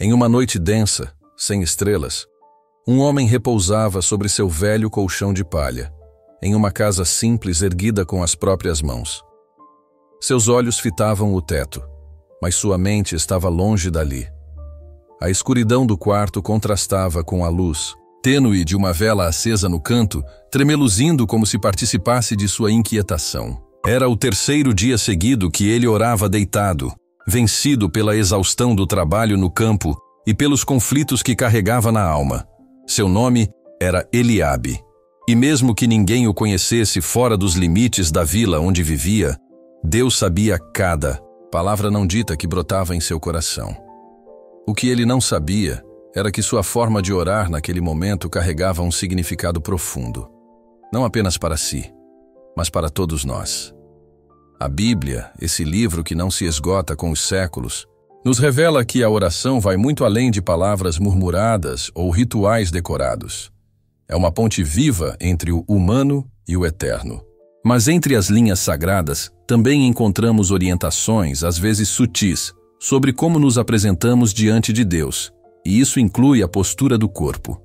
Em uma noite densa, sem estrelas, um homem repousava sobre seu velho colchão de palha, em uma casa simples erguida com as próprias mãos. Seus olhos fitavam o teto, mas sua mente estava longe dali. A escuridão do quarto contrastava com a luz tênue de uma vela acesa no canto, tremeluzindo como se participasse de sua inquietação. Era o terceiro dia seguido que ele orava deitado, vencido pela exaustão do trabalho no campo e pelos conflitos que carregava na alma. Seu nome era Eliabe, e mesmo que ninguém o conhecesse fora dos limites da vila onde vivia, Deus sabia cada palavra não dita que brotava em seu coração. O que ele não sabia era que sua forma de orar naquele momento carregava um significado profundo, não apenas para si, mas para todos nós. A Bíblia, esse livro que não se esgota com os séculos, nos revela que a oração vai muito além de palavras murmuradas ou rituais decorados. É uma ponte viva entre o humano e o eterno. Mas entre as linhas sagradas, também encontramos orientações, às vezes sutis, sobre como nos apresentamos diante de Deus, e isso inclui a postura do corpo.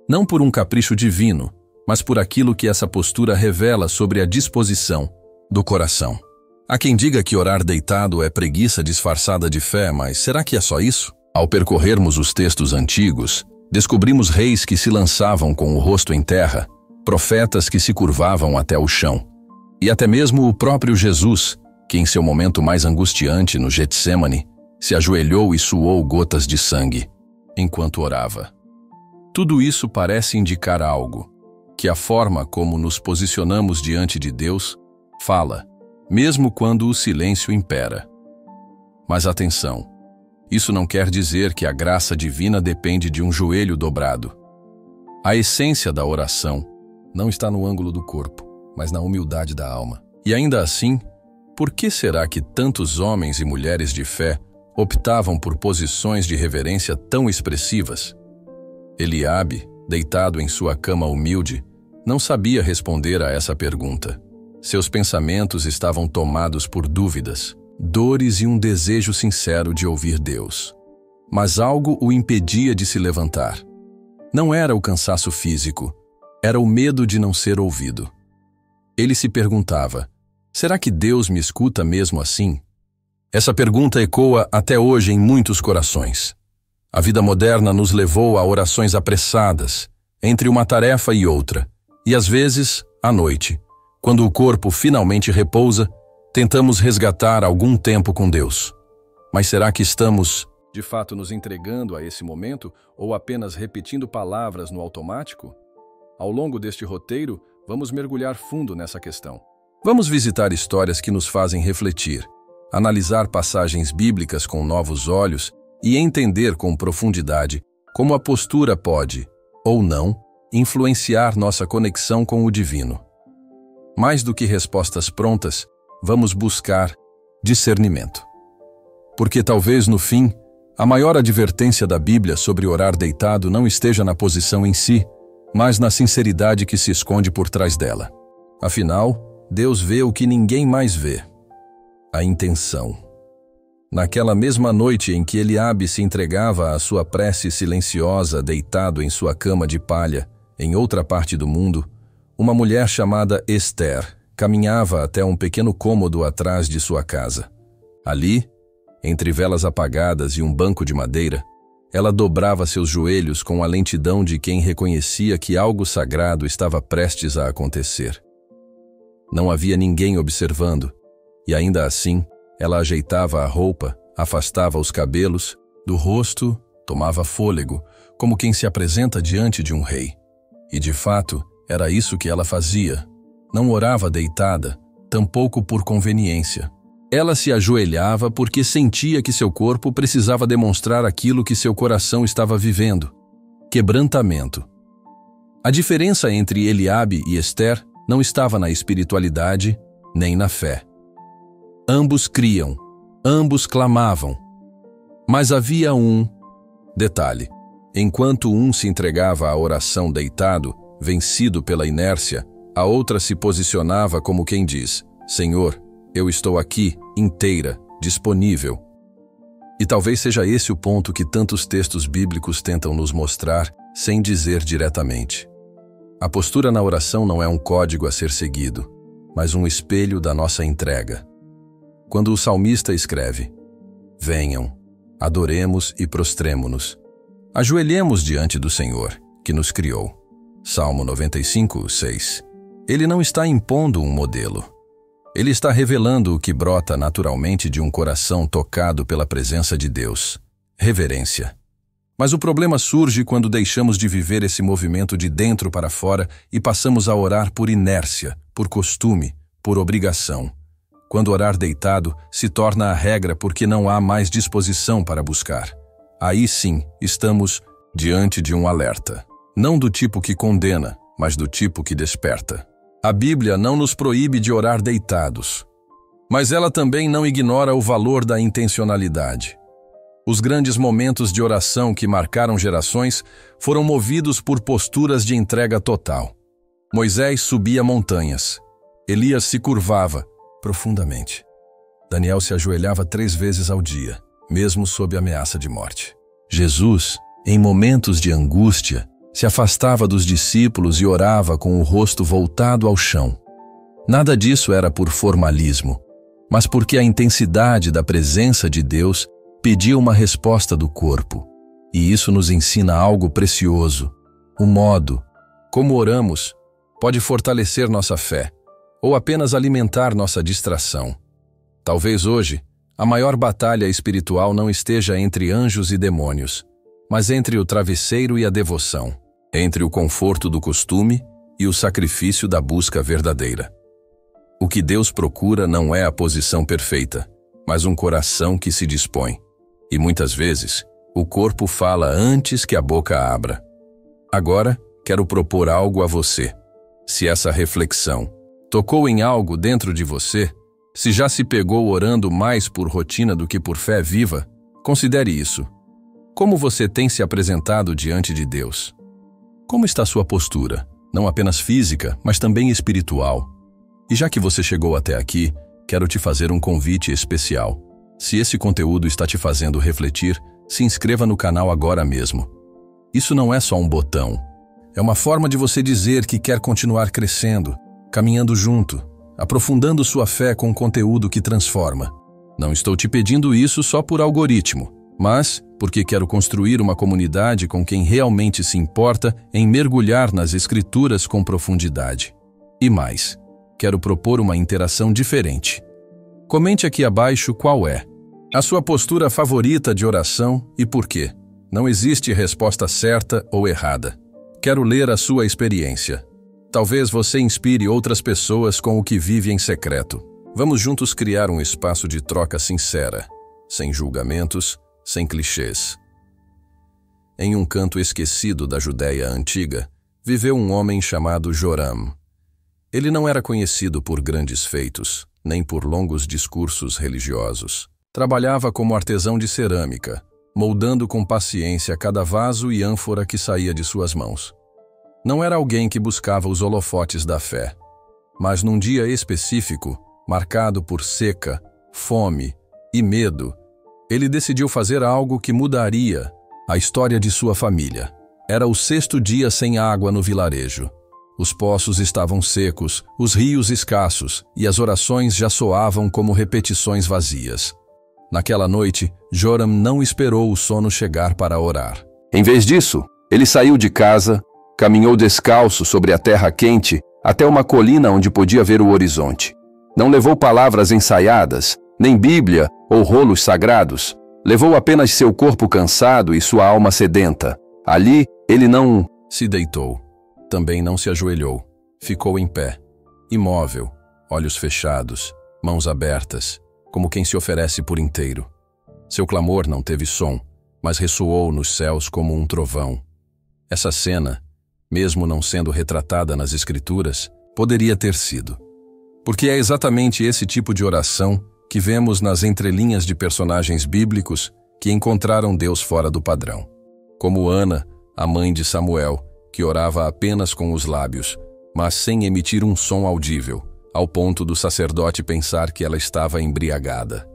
Não por um capricho divino, mas por aquilo que essa postura revela sobre a disposição do coração. Há quem diga que orar deitado é preguiça disfarçada de fé, mas será que é só isso? Ao percorrermos os textos antigos, descobrimos reis que se lançavam com o rosto em terra, profetas que se curvavam até o chão, e até mesmo o próprio Jesus, que em seu momento mais angustiante no Getsêmani, se ajoelhou e suou gotas de sangue, enquanto orava. Tudo isso parece indicar algo, que a forma como nos posicionamos diante de Deus fala, mesmo quando o silêncio impera. Mas atenção, isso não quer dizer que a graça divina depende de um joelho dobrado. A essência da oração não está no ângulo do corpo, mas na humildade da alma. E ainda assim, por que será que tantos homens e mulheres de fé optavam por posições de reverência tão expressivas? Eliabe, deitado em sua cama humilde, não sabia responder a essa pergunta. Seus pensamentos estavam tomados por dúvidas, dores e um desejo sincero de ouvir Deus. Mas algo o impedia de se levantar. Não era o cansaço físico, era o medo de não ser ouvido. Ele se perguntava: será que Deus me escuta mesmo assim? Essa pergunta ecoa até hoje em muitos corações. A vida moderna nos levou a orações apressadas, entre uma tarefa e outra, e às vezes, à noite, quando o corpo finalmente repousa, tentamos resgatar algum tempo com Deus. Mas será que estamos, de fato, nos entregando a esse momento ou apenas repetindo palavras no automático? Ao longo deste roteiro, vamos mergulhar fundo nessa questão. Vamos visitar histórias que nos fazem refletir, analisar passagens bíblicas com novos olhos e entender com profundidade como a postura pode, ou não, influenciar nossa conexão com o divino. Mais do que respostas prontas, vamos buscar discernimento. Porque talvez, no fim, a maior advertência da Bíblia sobre orar deitado não esteja na posição em si, mas na sinceridade que se esconde por trás dela. Afinal, Deus vê o que ninguém mais vê: a intenção. Naquela mesma noite em que Eliabe se entregava à sua prece silenciosa deitado em sua cama de palha, em outra parte do mundo, uma mulher chamada Esther caminhava até um pequeno cômodo atrás de sua casa. Ali, entre velas apagadas e um banco de madeira, ela dobrava seus joelhos com a lentidão de quem reconhecia que algo sagrado estava prestes a acontecer. Não havia ninguém observando, e ainda assim, ela ajeitava a roupa, afastava os cabelos do rosto, tomava fôlego, como quem se apresenta diante de um rei. E de fato, era isso que ela fazia. Não orava deitada, tampouco por conveniência. Ela se ajoelhava porque sentia que seu corpo precisava demonstrar aquilo que seu coração estava vivendo: quebrantamento. A diferença entre Eliabe e Esther não estava na espiritualidade nem na fé. Ambos criam, ambos clamavam. Mas havia um detalhe: enquanto um se entregava à oração deitado, vencido pela inércia, a outra se posicionava como quem diz: Senhor, eu estou aqui, inteira, disponível. E talvez seja esse o ponto que tantos textos bíblicos tentam nos mostrar, sem dizer diretamente. A postura na oração não é um código a ser seguido, mas um espelho da nossa entrega. Quando o salmista escreve: venham, adoremos e prostremo-nos. Ajoelhemos diante do Senhor, que nos criou. Salmo 95, 6. Ele não está impondo um modelo. Ele está revelando o que brota naturalmente de um coração tocado pela presença de Deus. Reverência. Mas o problema surge quando deixamos de viver esse movimento de dentro para fora e passamos a orar por inércia, por costume, por obrigação. Quando orar deitado se torna a regra porque não há mais disposição para buscar. Aí sim, estamos diante de um alerta. Não do tipo que condena, mas do tipo que desperta. A Bíblia não nos proíbe de orar deitados, mas ela também não ignora o valor da intencionalidade. Os grandes momentos de oração que marcaram gerações foram movidos por posturas de entrega total. Moisés subia montanhas. Elias se curvava profundamente. Daniel se ajoelhava 3 vezes ao dia, mesmo sob ameaça de morte. Jesus, em momentos de angústia, se afastava dos discípulos e orava com o rosto voltado ao chão. Nada disso era por formalismo, mas porque a intensidade da presença de Deus pedia uma resposta do corpo. E isso nos ensina algo precioso. O modo como oramos pode fortalecer nossa fé, ou apenas alimentar nossa distração. Talvez hoje, a maior batalha espiritual não esteja entre anjos e demônios, mas entre o travesseiro e a devoção, entre o conforto do costume e o sacrifício da busca verdadeira. O que Deus procura não é a posição perfeita, mas um coração que se dispõe. E muitas vezes, o corpo fala antes que a boca abra. Agora, quero propor algo a você. Se essa reflexão tocou em algo dentro de você, se já se pegou orando mais por rotina do que por fé viva, considere isso. Como você tem se apresentado diante de Deus? Como está sua postura, não apenas física, mas também espiritual? E já que você chegou até aqui, quero te fazer um convite especial. Se esse conteúdo está te fazendo refletir, se inscreva no canal agora mesmo. Isso não é só um botão. É uma forma de você dizer que quer continuar crescendo, caminhando junto, aprofundando sua fé com conteúdo que transforma. Não estou te pedindo isso só por algoritmo, mas porque quero construir uma comunidade com quem realmente se importa em mergulhar nas Escrituras com profundidade. E mais, quero propor uma interação diferente. Comente aqui abaixo qual é a sua postura favorita de oração e por quê. Não existe resposta certa ou errada. Quero ler a sua experiência. Talvez você inspire outras pessoas com o que vive em secreto. Vamos juntos criar um espaço de troca sincera, sem julgamentos, sem clichês. Em um canto esquecido da Judéia antiga, viveu um homem chamado Joram. Ele não era conhecido por grandes feitos, nem por longos discursos religiosos. Trabalhava como artesão de cerâmica, moldando com paciência cada vaso e ânfora que saía de suas mãos. Não era alguém que buscava os holofotes da fé, mas num dia específico, marcado por seca, fome e medo, ele decidiu fazer algo que mudaria a história de sua família. Era o 6º dia sem água no vilarejo. Os poços estavam secos, os rios escassos, e as orações já soavam como repetições vazias. Naquela noite, Joram não esperou o sono chegar para orar. Em vez disso, ele saiu de casa, caminhou descalço sobre a terra quente até uma colina onde podia ver o horizonte. Não levou palavras ensaiadas, nem Bíblia ou rolos sagrados. Levou apenas seu corpo cansado e sua alma sedenta. Ali, ele não se deitou. Também não se ajoelhou. Ficou em pé, imóvel, olhos fechados, mãos abertas, como quem se oferece por inteiro. Seu clamor não teve som, mas ressoou nos céus como um trovão. Essa cena, mesmo não sendo retratada nas Escrituras, poderia ter sido. Porque é exatamente esse tipo de oração que vemos nas entrelinhas de personagens bíblicos que encontraram Deus fora do padrão. Como Ana, a mãe de Samuel, que orava apenas com os lábios, mas sem emitir um som audível, ao ponto do sacerdote pensar que ela estava embriagada.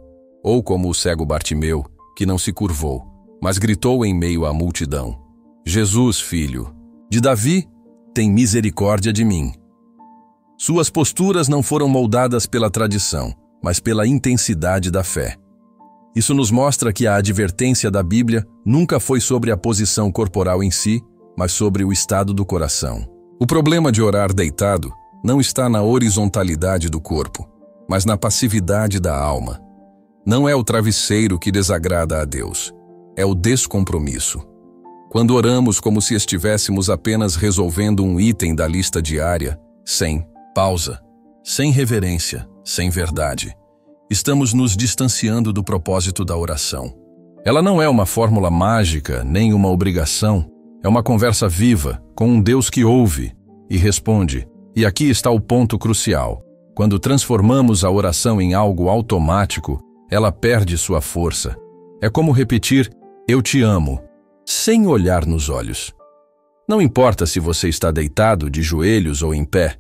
Ou como o cego Bartimeu, que não se curvou, mas gritou em meio à multidão: Jesus, filho de Davi, tem misericórdia de mim. Suas posturas não foram moldadas pela tradição, mas pela intensidade da fé. Isso nos mostra que a advertência da Bíblia nunca foi sobre a posição corporal em si, mas sobre o estado do coração. O problema de orar deitado não está na horizontalidade do corpo, mas na passividade da alma. Não é o travesseiro que desagrada a Deus, é o descompromisso. Quando oramos como se estivéssemos apenas resolvendo um item da lista diária, sem pausa, sem reverência, sem verdade, estamos nos distanciando do propósito da oração. Ela não é uma fórmula mágica, nem uma obrigação. É uma conversa viva, com um Deus que ouve e responde. E aqui está o ponto crucial. Quando transformamos a oração em algo automático, ela perde sua força. É como repetir, eu te amo, sem olhar nos olhos. Não importa se você está deitado, de joelhos ou em pé.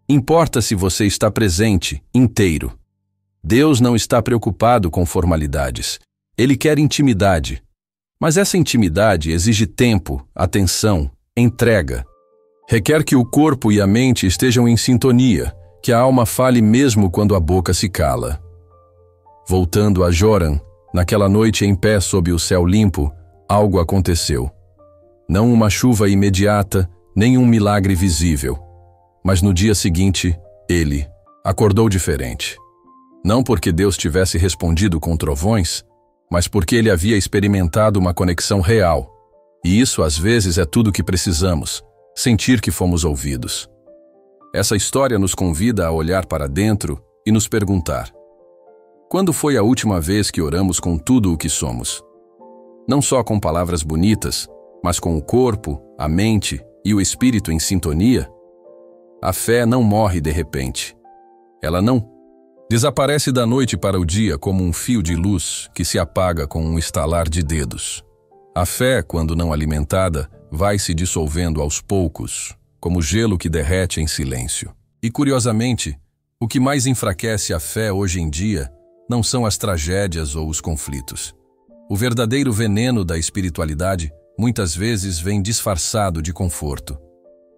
Importa se você está presente, inteiro. Deus não está preocupado com formalidades. Ele quer intimidade. Mas essa intimidade exige tempo, atenção, entrega. Requer que o corpo e a mente estejam em sintonia, que a alma fale mesmo quando a boca se cala. Voltando a Joram, naquela noite em pé sob o céu limpo, algo aconteceu. Não uma chuva imediata, nem um milagre visível. Mas no dia seguinte, ele acordou diferente. Não porque Deus tivesse respondido com trovões, mas porque ele havia experimentado uma conexão real. E isso, às vezes, é tudo o que precisamos, sentir que fomos ouvidos. Essa história nos convida a olhar para dentro e nos perguntar: quando foi a última vez que oramos com tudo o que somos? Não só com palavras bonitas, mas com o corpo, a mente e o espírito em sintonia? A fé não morre de repente. Ela não desaparece da noite para o dia como um fio de luz que se apaga com um estalar de dedos. A fé, quando não alimentada, vai se dissolvendo aos poucos, como gelo que derrete em silêncio. E, curiosamente, o que mais enfraquece a fé hoje em dia não são as tragédias ou os conflitos. O verdadeiro veneno da espiritualidade muitas vezes vem disfarçado de conforto.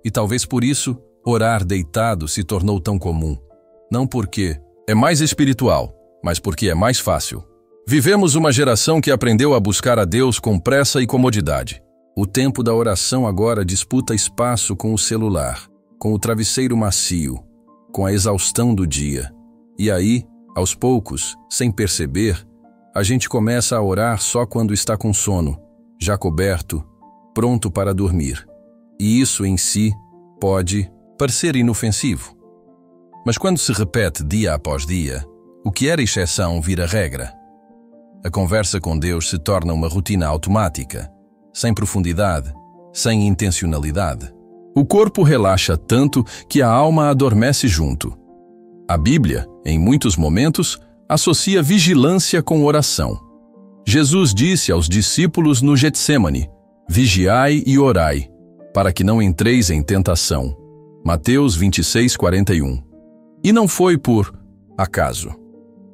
E talvez por isso, orar deitado se tornou tão comum. Não porque é mais espiritual, mas porque é mais fácil. Vivemos uma geração que aprendeu a buscar a Deus com pressa e comodidade. O tempo da oração agora disputa espaço com o celular, com o travesseiro macio, com a exaustão do dia. E aí, aos poucos, sem perceber, a gente começa a orar só quando está com sono, já coberto, pronto para dormir. E isso em si pode parecer inofensivo. Mas quando se repete dia após dia, o que era exceção vira regra. A conversa com Deus se torna uma rotina automática, sem profundidade, sem intencionalidade. O corpo relaxa tanto que a alma adormece junto. A Bíblia, em muitos momentos, associa vigilância com oração. Jesus disse aos discípulos no Getsêmani: vigiai e orai, para que não entreis em tentação. Mateus 26:41. E não foi por acaso.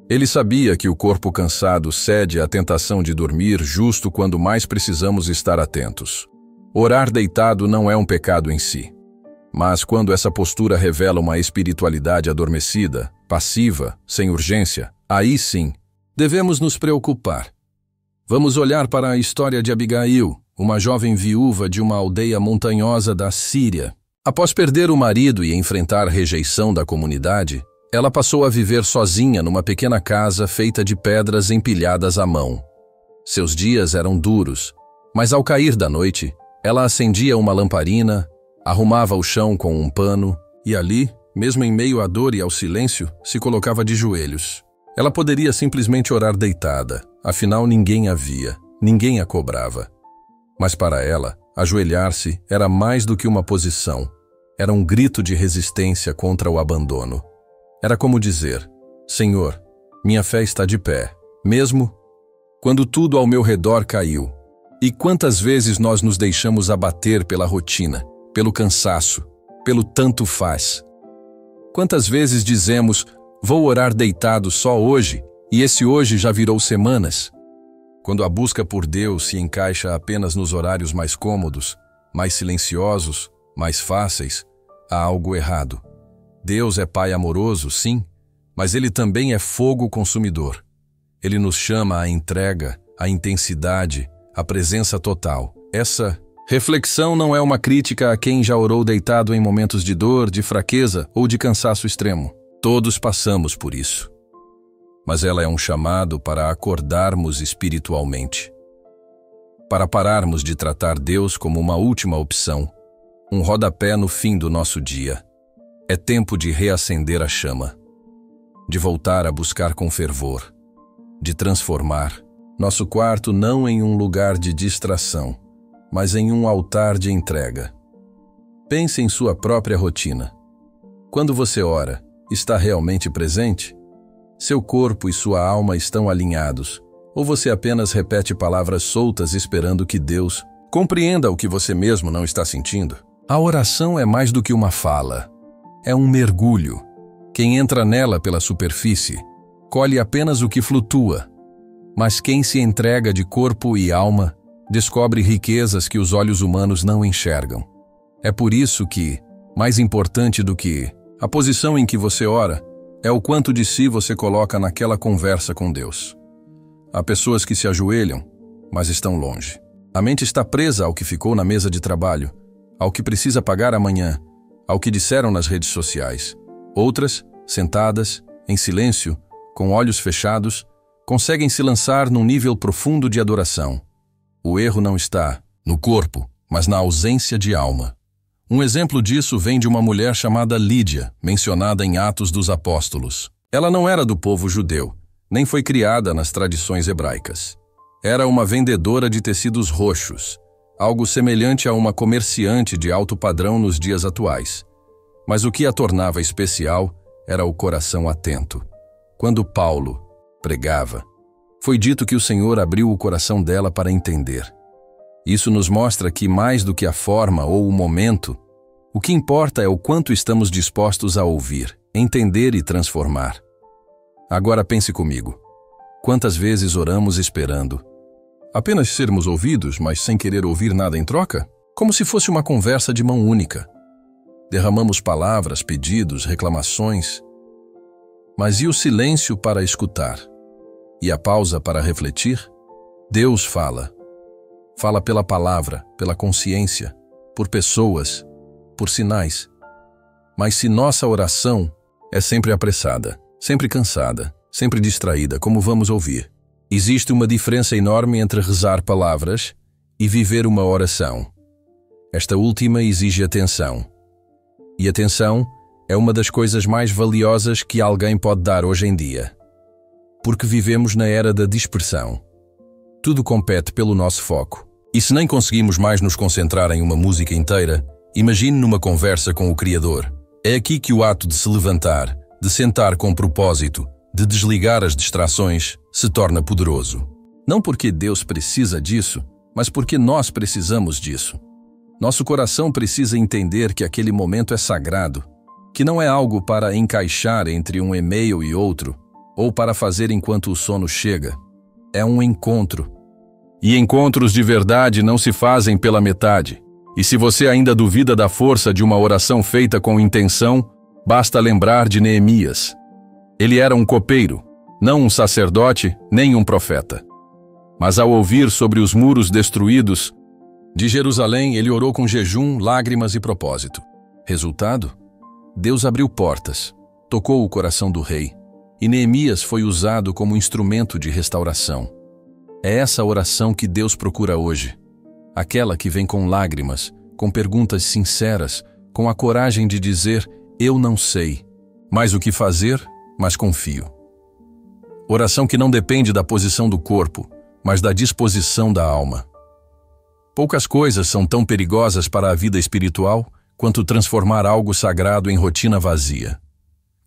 Ele sabia que o corpo cansado cede à tentação de dormir justo quando mais precisamos estar atentos. Orar deitado não é um pecado em si. Mas quando essa postura revela uma espiritualidade adormecida, passiva, sem urgência, aí sim, devemos nos preocupar. Vamos olhar para a história de Abigail, uma jovem viúva de uma aldeia montanhosa da Síria. Após perder o marido e enfrentar rejeição da comunidade, ela passou a viver sozinha numa pequena casa feita de pedras empilhadas à mão. Seus dias eram duros, mas ao cair da noite, ela acendia uma lamparina, arrumava o chão com um pano e ali, mesmo em meio à dor e ao silêncio, se colocava de joelhos. Ela poderia simplesmente orar deitada, afinal ninguém a via, ninguém a cobrava. Mas para ela, ajoelhar-se era mais do que uma posição. Era um grito de resistência contra o abandono. Era como dizer: Senhor, minha fé está de pé, mesmo quando tudo ao meu redor caiu. E quantas vezes nós nos deixamos abater pela rotina, pelo cansaço, pelo tanto faz. Quantas vezes dizemos: vou orar deitado só hoje, e esse hoje já virou semanas. Quando a busca por Deus se encaixa apenas nos horários mais cômodos, mais silenciosos, mais fáceis, há algo errado. Deus é Pai amoroso, sim, mas Ele também é fogo consumidor. Ele nos chama à entrega, à intensidade, à presença total. Essa reflexão não é uma crítica a quem já orou deitado em momentos de dor, de fraqueza ou de cansaço extremo. Todos passamos por isso. Mas ela é um chamado para acordarmos espiritualmente. Para pararmos de tratar Deus como uma última opção, um rodapé no fim do nosso dia. É tempo de reacender a chama, de voltar a buscar com fervor, de transformar nosso quarto não em um lugar de distração, mas em um altar de entrega. Pense em sua própria rotina. Quando você ora, está realmente presente? Seu corpo e sua alma estão alinhados, ou você apenas repete palavras soltas esperando que Deus compreenda o que você mesmo não está sentindo? A oração é mais do que uma fala. É um mergulho. Quem entra nela pela superfície, colhe apenas o que flutua. Mas quem se entrega de corpo e alma, descobre riquezas que os olhos humanos não enxergam. É por isso que, mais importante do que a posição em que você ora, é o quanto de si você coloca naquela conversa com Deus. Há pessoas que se ajoelham, mas estão longe. A mente está presa ao que ficou na mesa de trabalho, ao que precisa pagar amanhã, ao que disseram nas redes sociais. Outras, sentadas, em silêncio, com olhos fechados, conseguem se lançar num nível profundo de adoração. O erro não está no corpo, mas na ausência de alma. Um exemplo disso vem de uma mulher chamada Lídia, mencionada em Atos dos Apóstolos. Ela não era do povo judeu, nem foi criada nas tradições hebraicas. Era uma vendedora de tecidos roxos, algo semelhante a uma comerciante de alto padrão nos dias atuais. Mas o que a tornava especial era o coração atento. Quando Paulo pregava, foi dito que o Senhor abriu o coração dela para entender. Isso nos mostra que, mais do que a forma ou o momento, o que importa é o quanto estamos dispostos a ouvir, entender e transformar. Agora pense comigo. Quantas vezes oramos esperando apenas sermos ouvidos, mas sem querer ouvir nada em troca? Como se fosse uma conversa de mão única. Derramamos palavras, pedidos, reclamações. Mas e o silêncio para escutar? E a pausa para refletir? Deus fala. Fala pela palavra, pela consciência, por pessoas, por sinais. Mas se nossa oração é sempre apressada, sempre cansada, sempre distraída, como vamos ouvir, existe uma diferença enorme entre rezar palavras e viver uma oração. Esta última exige atenção. E atenção é uma das coisas mais valiosas que alguém pode dar hoje em dia. Porque vivemos na era da dispersão. Tudo compete pelo nosso foco. E se nem conseguimos mais nos concentrar em uma música inteira, imagine numa conversa com o Criador. É aqui que o ato de se levantar, de sentar com propósito, de desligar as distrações, se torna poderoso. Não porque Deus precisa disso, mas porque nós precisamos disso. Nosso coração precisa entender que aquele momento é sagrado, que não é algo para encaixar entre um e-mail e outro, ou para fazer enquanto o sono chega. É um encontro. E encontros de verdade não se fazem pela metade. E se você ainda duvida da força de uma oração feita com intenção, basta lembrar de Neemias. Ele era um copeiro, não um sacerdote, nem um profeta. Mas ao ouvir sobre os muros destruídos de Jerusalém, ele orou com jejum, lágrimas e propósito. Resultado? Deus abriu portas, tocou o coração do rei, e Neemias foi usado como instrumento de restauração. É essa oração que Deus procura hoje. Aquela que vem com lágrimas, com perguntas sinceras, com a coragem de dizer, eu não sei, mais o que fazer, mas confio. Oração que não depende da posição do corpo, mas da disposição da alma. Poucas coisas são tão perigosas para a vida espiritual quanto transformar algo sagrado em rotina vazia.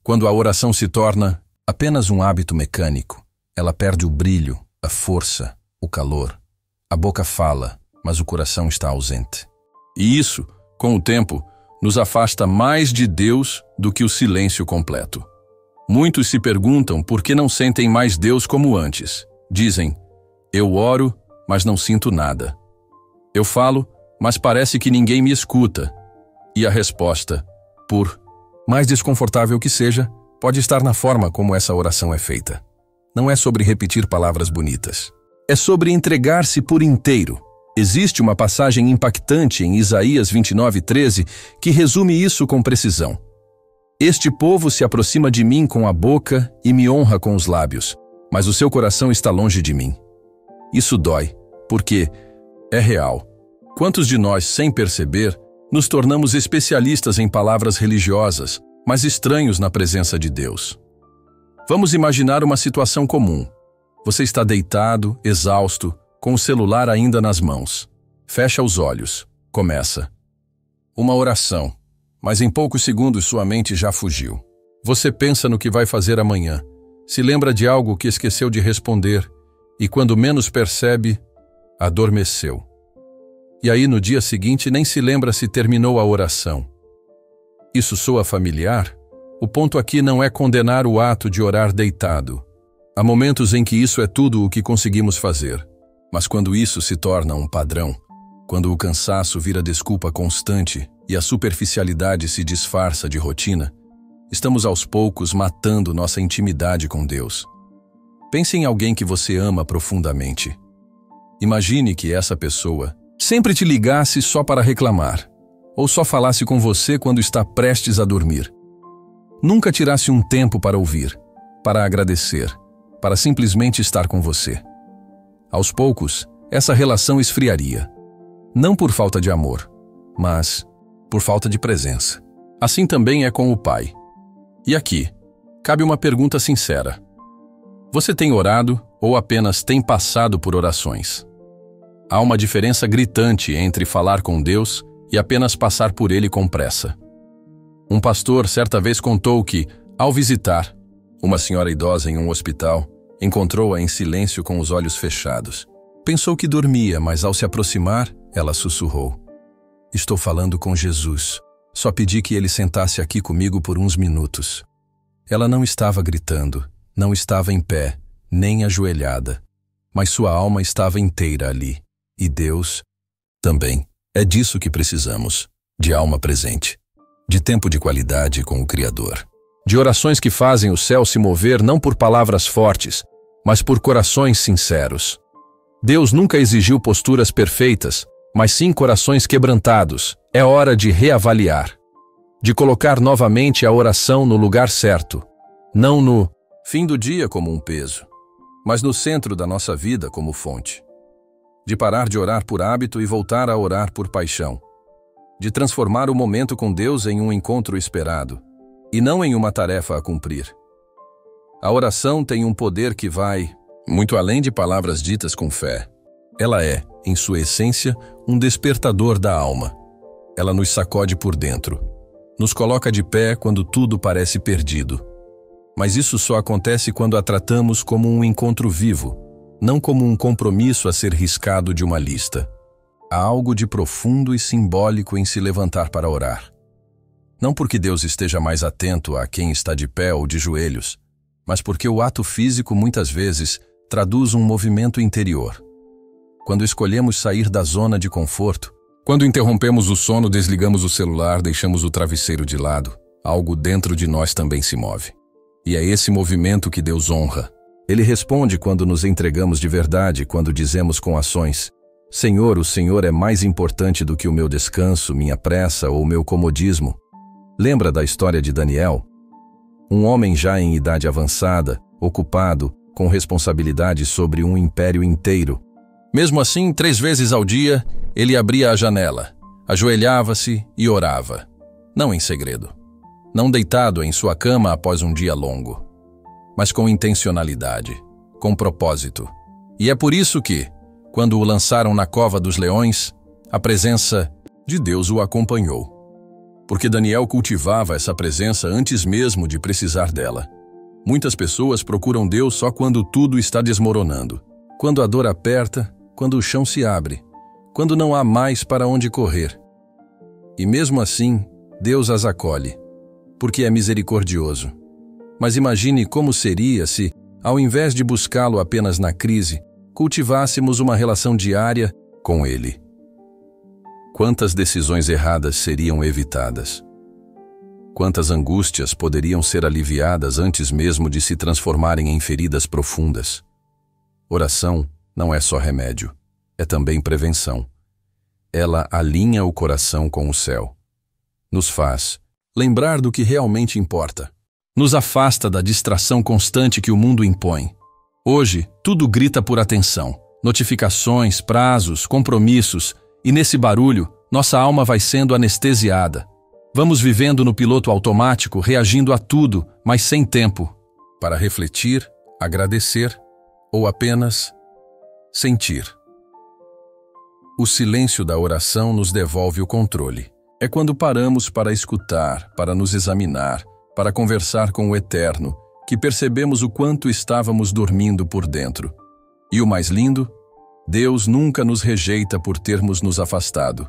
Quando a oração se torna apenas um hábito mecânico, ela perde o brilho, a força, o calor. A boca fala, mas o coração está ausente. E isso, com o tempo, nos afasta mais de Deus do que o silêncio completo. Muitos se perguntam por que não sentem mais Deus como antes. Dizem, Eu oro, mas não sinto nada. Eu falo, mas parece que ninguém me escuta. E a resposta, por mais desconfortável que seja, pode estar na forma como essa oração é feita. Não é sobre repetir palavras bonitas. É sobre entregar-se por inteiro. Existe uma passagem impactante em Isaías 29:13 que resume isso com precisão. Este povo se aproxima de mim com a boca e me honra com os lábios, mas o seu coração está longe de mim. Isso dói, porque é real. Quantos de nós, sem perceber, nos tornamos especialistas em palavras religiosas, mas estranhos na presença de Deus? Vamos imaginar uma situação comum. Você está deitado, exausto, com o celular ainda nas mãos. Fecha os olhos. Começa. Uma oração, mas em poucos segundos sua mente já fugiu. Você pensa no que vai fazer amanhã, se lembra de algo que esqueceu de responder e, quando menos percebe, adormeceu. E aí, no dia seguinte, nem se lembra se terminou a oração. Isso soa familiar? O ponto aqui não é condenar o ato de orar deitado. Há momentos em que isso é tudo o que conseguimos fazer. Mas quando isso se torna um padrão, quando o cansaço vira desculpa constante e a superficialidade se disfarça de rotina, estamos aos poucos matando nossa intimidade com Deus. Pense em alguém que você ama profundamente. Imagine que essa pessoa sempre te ligasse só para reclamar, ou só falasse com você quando está prestes a dormir. Nunca tirasse um tempo para ouvir, para agradecer, para simplesmente estar com você. Aos poucos, essa relação esfriaria. Não por falta de amor, mas por falta de presença. Assim também é com o Pai. E aqui, cabe uma pergunta sincera. Você tem orado ou apenas tem passado por orações? Há uma diferença gritante entre falar com Deus e apenas passar por Ele com pressa. Um pastor certa vez contou que, ao visitar uma senhora idosa em um hospital, encontrou-a em silêncio com os olhos fechados. Pensou que dormia, mas ao se aproximar, ela sussurrou: "Estou falando com Jesus. Só pedi que ele sentasse aqui comigo por uns minutos." Ela não estava gritando, não estava em pé, nem ajoelhada, mas sua alma estava inteira ali. E Deus também. É disso que precisamos, de alma presente, de tempo de qualidade com o Criador, de orações que fazem o céu se mover não por palavras fortes, mas por corações sinceros. Deus nunca exigiu posturas perfeitas, mas sim corações quebrantados. É hora de reavaliar, de colocar novamente a oração no lugar certo, não no fim do dia como um peso, mas no centro da nossa vida como fonte. De parar de orar por hábito e voltar a orar por paixão. De transformar o momento com Deus em um encontro esperado, e não em uma tarefa a cumprir. A oração tem um poder que vai muito além de palavras ditas com fé. Ela é, em sua essência, um despertador da alma. Ela nos sacode por dentro, nos coloca de pé quando tudo parece perdido. Mas isso só acontece quando a tratamos como um encontro vivo, não como um compromisso a ser riscado de uma lista. Há algo de profundo e simbólico em se levantar para orar. Não porque Deus esteja mais atento a quem está de pé ou de joelhos, mas porque o ato físico muitas vezes traduz um movimento interior. Quando escolhemos sair da zona de conforto, quando interrompemos o sono, desligamos o celular, deixamos o travesseiro de lado, algo dentro de nós também se move. E é esse movimento que Deus honra. Ele responde quando nos entregamos de verdade, quando dizemos com ações: "Senhor, o Senhor é mais importante do que o meu descanso, minha pressa ou meu comodismo." Lembra da história de Daniel? Um homem já em idade avançada, ocupado, com responsabilidade sobre um império inteiro. Mesmo assim, 3 vezes ao dia, ele abria a janela, ajoelhava-se e orava. Não em segredo. Não deitado em sua cama após um dia longo, mas com intencionalidade, com propósito. E é por isso que, quando o lançaram na cova dos leões, a presença de Deus o acompanhou. Porque Daniel cultivava essa presença antes mesmo de precisar dela. Muitas pessoas procuram Deus só quando tudo está desmoronando, quando a dor aperta, quando o chão se abre, quando não há mais para onde correr. E mesmo assim, Deus as acolhe, porque é misericordioso. Mas imagine como seria se, ao invés de buscá-lo apenas na crise, cultivássemos uma relação diária com Ele. Quantas decisões erradas seriam evitadas? Quantas angústias poderiam ser aliviadas antes mesmo de se transformarem em feridas profundas? Oração não é só remédio, é também prevenção. Ela alinha o coração com o céu. Nos faz lembrar do que realmente importa. Nos afasta da distração constante que o mundo impõe. Hoje, tudo grita por atenção. Notificações, prazos, compromissos, e nesse barulho, nossa alma vai sendo anestesiada. Vamos vivendo no piloto automático, reagindo a tudo, mas sem tempo para refletir, agradecer ou apenas sentir. O silêncio da oração nos devolve o controle. É quando paramos para escutar, para nos examinar, para conversar com o Eterno, que percebemos o quanto estávamos dormindo por dentro. E o mais lindo, Deus nunca nos rejeita por termos nos afastado.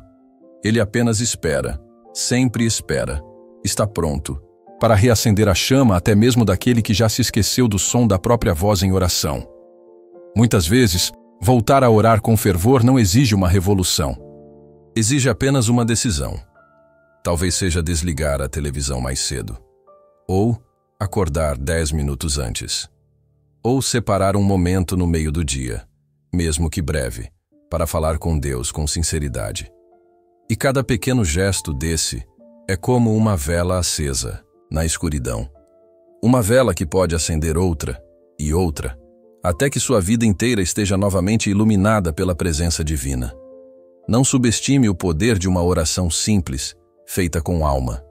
Ele apenas espera, sempre espera, está pronto, para reacender a chama até mesmo daquele que já se esqueceu do som da própria voz em oração. Muitas vezes, voltar a orar com fervor não exige uma revolução. Exige apenas uma decisão. Talvez seja desligar a televisão mais cedo. Ou acordar 10 minutos antes. Ou separar um momento no meio do dia, mesmo que breve, para falar com Deus com sinceridade. E cada pequeno gesto desse é como uma vela acesa na escuridão. Uma vela que pode acender outra e outra, até que sua vida inteira esteja novamente iluminada pela presença divina. Não subestime o poder de uma oração simples, feita com alma.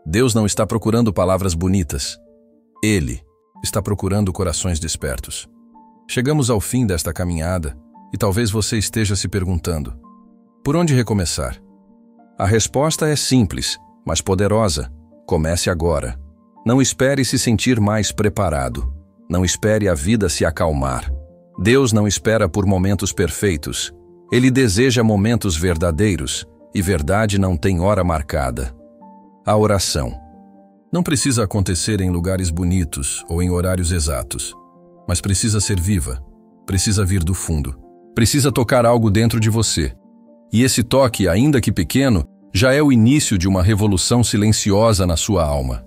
Deus não está procurando palavras bonitas. Ele está procurando corações despertos. Chegamos ao fim desta caminhada e talvez você esteja se perguntando: por onde recomeçar? A resposta é simples, mas poderosa. Comece agora. Não espere se sentir mais preparado. Não espere a vida se acalmar. Deus não espera por momentos perfeitos. Ele deseja momentos verdadeiros, e verdade não tem hora marcada. A oração não precisa acontecer em lugares bonitos ou em horários exatos, mas precisa ser viva, precisa vir do fundo, precisa tocar algo dentro de você. E esse toque, ainda que pequeno, já é o início de uma revolução silenciosa na sua alma.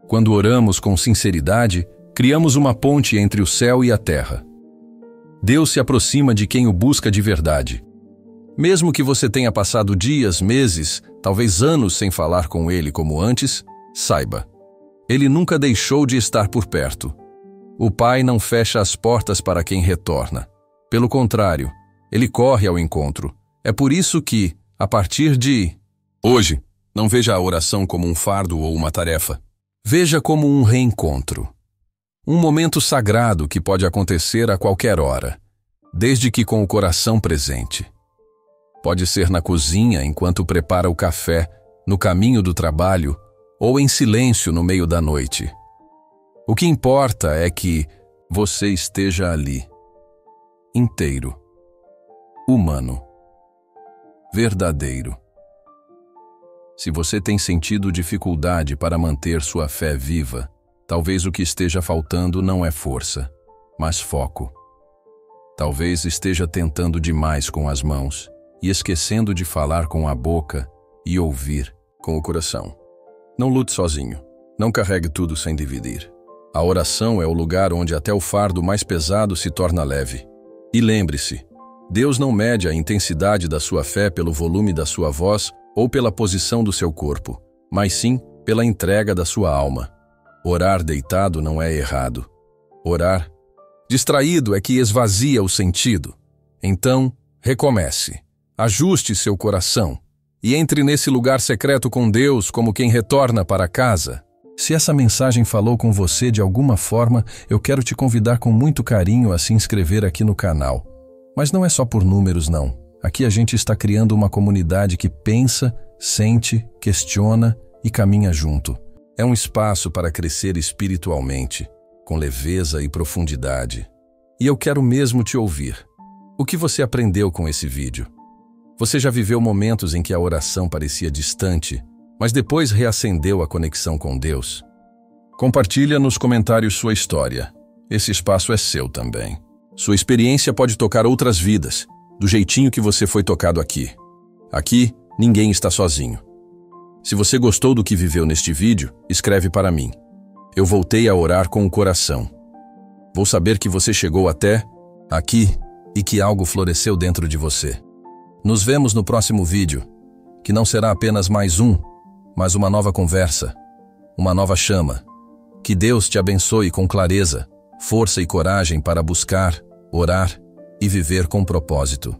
Quando oramos com sinceridade, criamos uma ponte entre o céu e a terra. Deus se aproxima de quem o busca de verdade. Mesmo que você tenha passado dias, meses, talvez anos sem falar com Ele como antes, saiba, Ele nunca deixou de estar por perto. O Pai não fecha as portas para quem retorna. Pelo contrário, Ele corre ao encontro. É por isso que, a partir de hoje, não veja a oração como um fardo ou uma tarefa. Veja como um reencontro. Um momento sagrado que pode acontecer a qualquer hora, desde que com o coração presente. Pode ser na cozinha enquanto prepara o café, no caminho do trabalho ou em silêncio no meio da noite. O que importa é que você esteja ali, inteiro, humano, verdadeiro. Se você tem sentido dificuldade para manter sua fé viva, talvez o que esteja faltando não é força, mas foco. Talvez esteja tentando demais com as mãos e esquecendo de falar com a boca e ouvir com o coração. Não lute sozinho. Não carregue tudo sem dividir. A oração é o lugar onde até o fardo mais pesado se torna leve. E lembre-se, Deus não mede a intensidade da sua fé pelo volume da sua voz ou pela posição do seu corpo, mas sim pela entrega da sua alma. Orar deitado não é errado. Orar distraído é que esvazia o sentido. Então, recomece. Ajuste seu coração e entre nesse lugar secreto com Deus como quem retorna para casa. Se essa mensagem falou com você de alguma forma, eu quero te convidar com muito carinho a se inscrever aqui no canal. Mas não é só por números, não. Aqui a gente está criando uma comunidade que pensa, sente, questiona e caminha junto. É um espaço para crescer espiritualmente, com leveza e profundidade. E eu quero mesmo te ouvir. O que você aprendeu com esse vídeo? Você já viveu momentos em que a oração parecia distante, mas depois reacendeu a conexão com Deus? Compartilha nos comentários sua história. Esse espaço é seu também. Sua experiência pode tocar outras vidas, do jeitinho que você foi tocado aqui. Aqui, ninguém está sozinho. Se você gostou do que viveu neste vídeo, escreve para mim. Eu voltei a orar com o coração. Vou saber que você chegou até aqui e que algo floresceu dentro de você. Nos vemos no próximo vídeo, que não será apenas mais um, mas uma nova conversa, uma nova chama. Que Deus te abençoe com clareza, força e coragem para buscar, orar e viver com propósito.